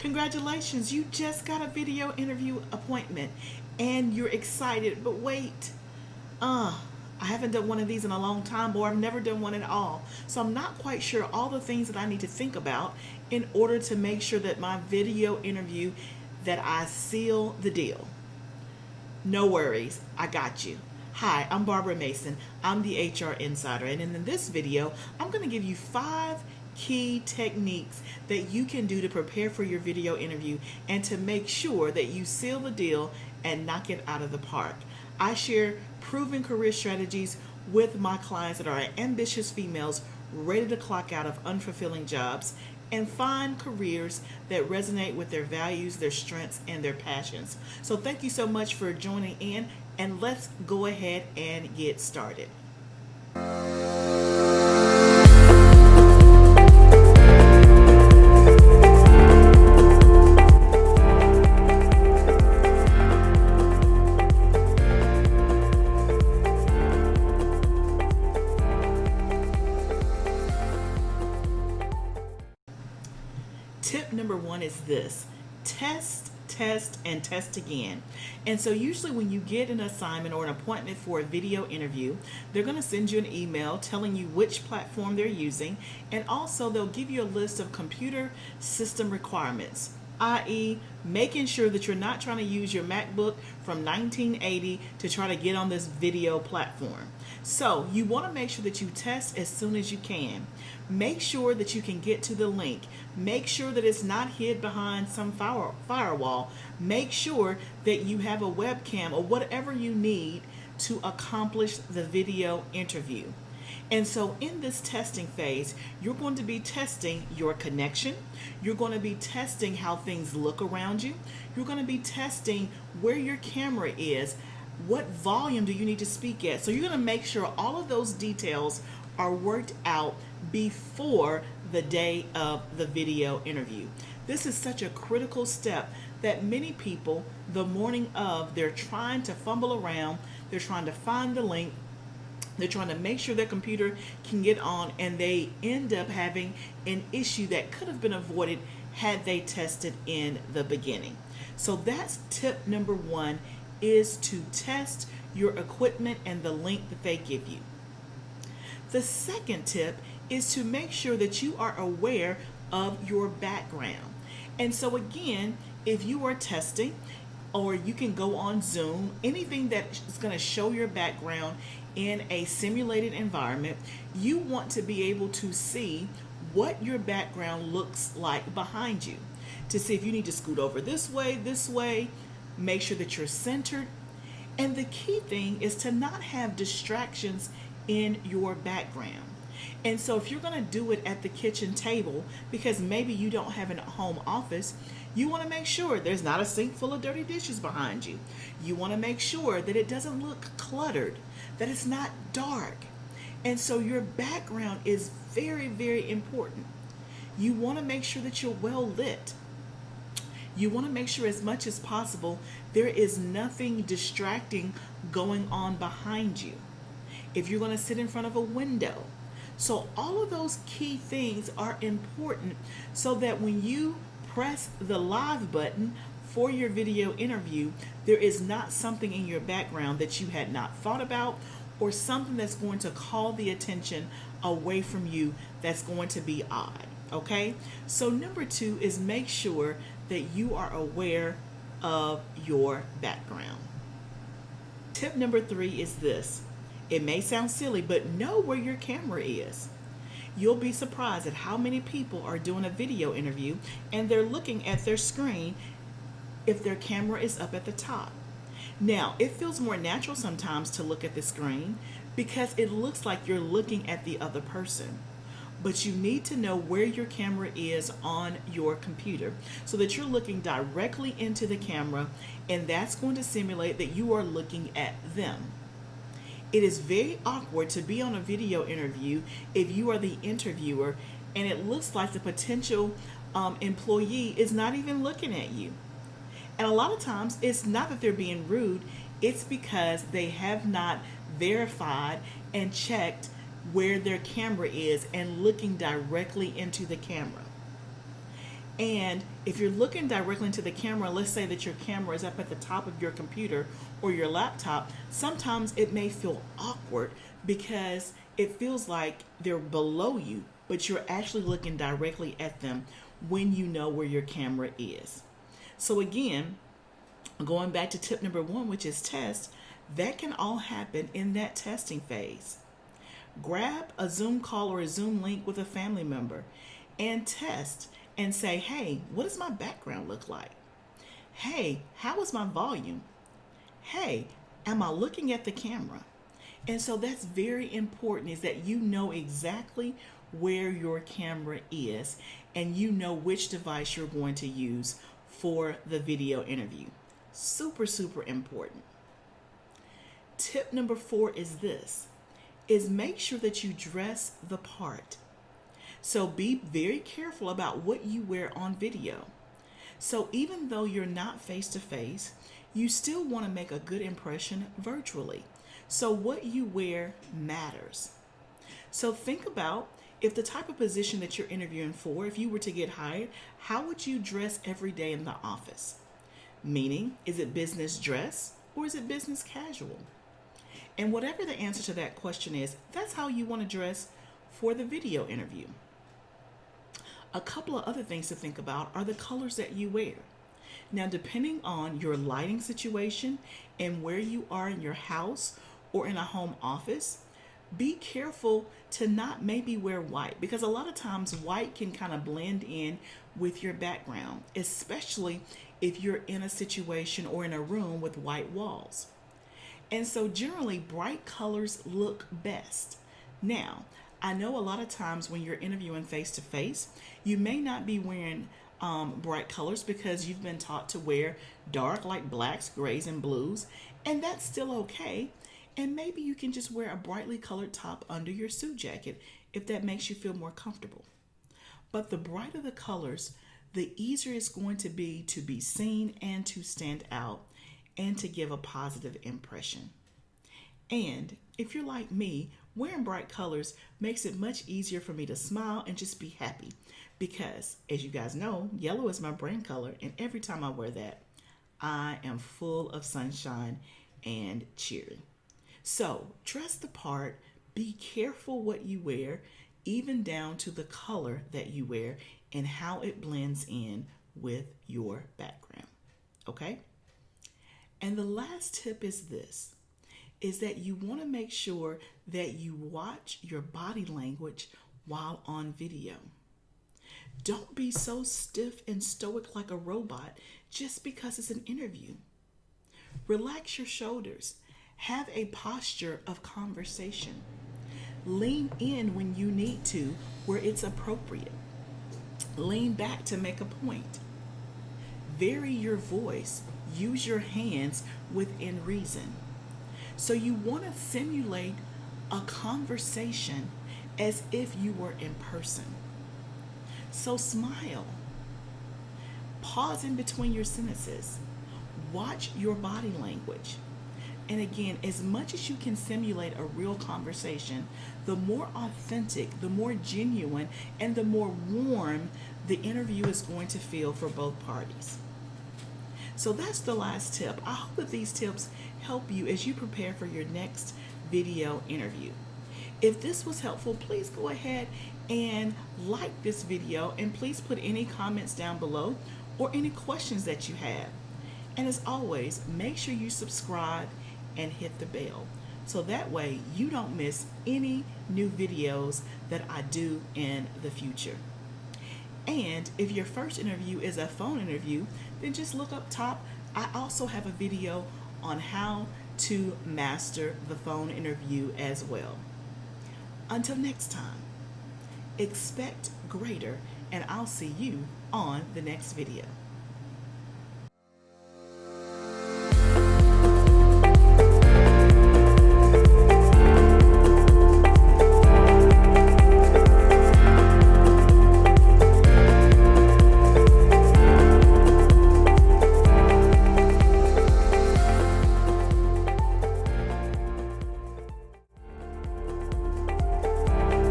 Congratulations, you just got a video interview appointment and you're excited, but wait, uh, I haven't done one of these in a long time, or I've never done one at all. So I'm not quite sure all the things that I need to think about in order to make sure that my video interview that I seal the deal. No worries, I got you. Hi, I'm Barbara Mason. I'm the HR Insider, and in this video, I'm going to give you 5 key techniques that you can do to prepare for your video interview and to make sure that you seal the deal and knock it out of the park. I share proven career strategies with my clients that are ambitious females ready to clock out of unfulfilling jobs and find careers that resonate with their values, their strengths, and their passions. So thank you so much for joining in, and let's go ahead and get started. Tip number 1 is this: test, test, and test again. And so usually when you get an assignment or an appointment for a video interview, they're going to send you an email telling you which platform they're using, and also they'll give you a list of computer system requirements, i.e. making sure that you're not trying to use your MacBook from 1980 to try to get on this video platform. So you want to make sure that you test as soon as you can. Make sure that you can get to the link. Make sure that it's not hid behind some firewall. Make sure that you have a webcam or whatever you need to accomplish the video interview. And so in this testing phase, you're going to be testing your connection. You're going to be testing how things look around you. You're going to be testing where your camera is. What volume do you need to speak at? So you're going to make sure all of those details are worked out before the day of the video interview. This is such a critical step that many people, the morning of, they're trying to fumble around, they're trying to find the link, they're trying to make sure their computer can get on, and they end up having an issue that could have been avoided had they tested in the beginning. So that's tip number 1, is to test your equipment and the link that they give you. The second tip is to make sure that you are aware of your background. And so again, if you are testing, or you can go on Zoom, anything that is going to show your background in a simulated environment, you want to be able to see what your background looks like behind you, to see if you need to scoot over this way, make sure that you're centered. And the key thing is to not have distractions in your background. And so if you're going to do it at the kitchen table, because maybe you don't have a home office, you want to make sure there's not a sink full of dirty dishes behind you. You want to make sure that it doesn't look cluttered, that it's not dark. And so your background is very, very important. You want to make sure that you're well lit. You want to make sure as much as possible there is nothing distracting going on behind you. If you're going to sit in front of a window. So all of those key things are important so that when you press the live button for your video interview, there is not something in your background that you had not thought about, or something that's going to call the attention away from you that's going to be odd. Okay? So number 2 is make sure that you are aware of your background. Tip number 3 is this. It may sound silly, but know where your camera is. You'll be surprised at how many people are doing a video interview and they're looking at their screen if their camera is up at the top. Now, it feels more natural sometimes to look at the screen because it looks like you're looking at the other person. But you need to know where your camera is on your computer so that you're looking directly into the camera, and that's going to simulate that you are looking at them. It is very awkward to be on a video interview if you are the interviewer and it looks like the potential employee is not even looking at you. And a lot of times it's not that they're being rude, it's because they have not verified and checked where their camera is and looking directly into the camera. And if you're looking directly into the camera, let's say that your camera is up at the top of your computer or your laptop, sometimes it may feel awkward because it feels like they're below you, but you're actually looking directly at them when you know where your camera is. So again, going back to tip number 1, which is test, that can all happen in that testing phase. Grab a Zoom call or a Zoom link with a family member and test and say, hey, what does my background look like? Hey, how is my volume? Hey, am I looking at the camera? And so that's very important, is that you know exactly where your camera is and you know which device you're going to use for the video interview. Super, super important. Tip number 4 is this, is make sure that you dress the part. So be very careful about what you wear on video. So even though you're not face to face, you still want to make a good impression virtually. So what you wear matters. So think about, if the type of position that you're interviewing for, if you were to get hired, how would you dress every day in the office? Meaning, is it business dress or is it business casual? And whatever the answer to that question is, that's how you want to dress for the video interview. A couple of other things to think about are the colors that you wear. Now, depending on your lighting situation and where you are in your house or in a home office, be careful to not maybe wear white, because a lot of times white can kind of blend in with your background, especially if you're in a situation or in a room with white walls. And so generally bright colors look best. Now, I know a lot of times when you're interviewing face to face, you may not be wearing bright colors because you've been taught to wear dark, like blacks, grays, and blues, and that's still okay. And maybe you can just wear a brightly colored top under your suit jacket if that makes you feel more comfortable. But the brighter the colors, the easier it's going to be seen and to stand out and to give a positive impression. And if you're like me, wearing bright colors makes it much easier for me to smile and just be happy, because as you guys know, yellow is my brand color, and every time I wear that, I am full of sunshine and cheery. So dress the part, be careful what you wear, even down to the color that you wear and how it blends in with your background. Okay? And the last tip is this, is that you want to make sure that you watch your body language while on video. Don't be so stiff and stoic like a robot just because it's an interview. Relax your shoulders. Have a posture of conversation. Lean in when you need to, where it's appropriate. Lean back to make a point. Vary your voice. Use your hands within reason. So you want to simulate a conversation as if you were in person. So smile. Pause in between your sentences. Watch your body language. And again, as much as you can simulate a real conversation, the more authentic, the more genuine, and the more warm the interview is going to feel for both parties. So that's the last tip. I hope that these tips help you as you prepare for your next video interview. If this was helpful, please go ahead and like this video, and please put any comments down below or any questions that you have. And as always, make sure you subscribe and hit the bell, so that way you don't miss any new videos that I do in the future. And if your first interview is a phone interview, then just look up top. I also have a video on how to master the phone interview as well. Until next time, expect greater, and I'll see you on the next video.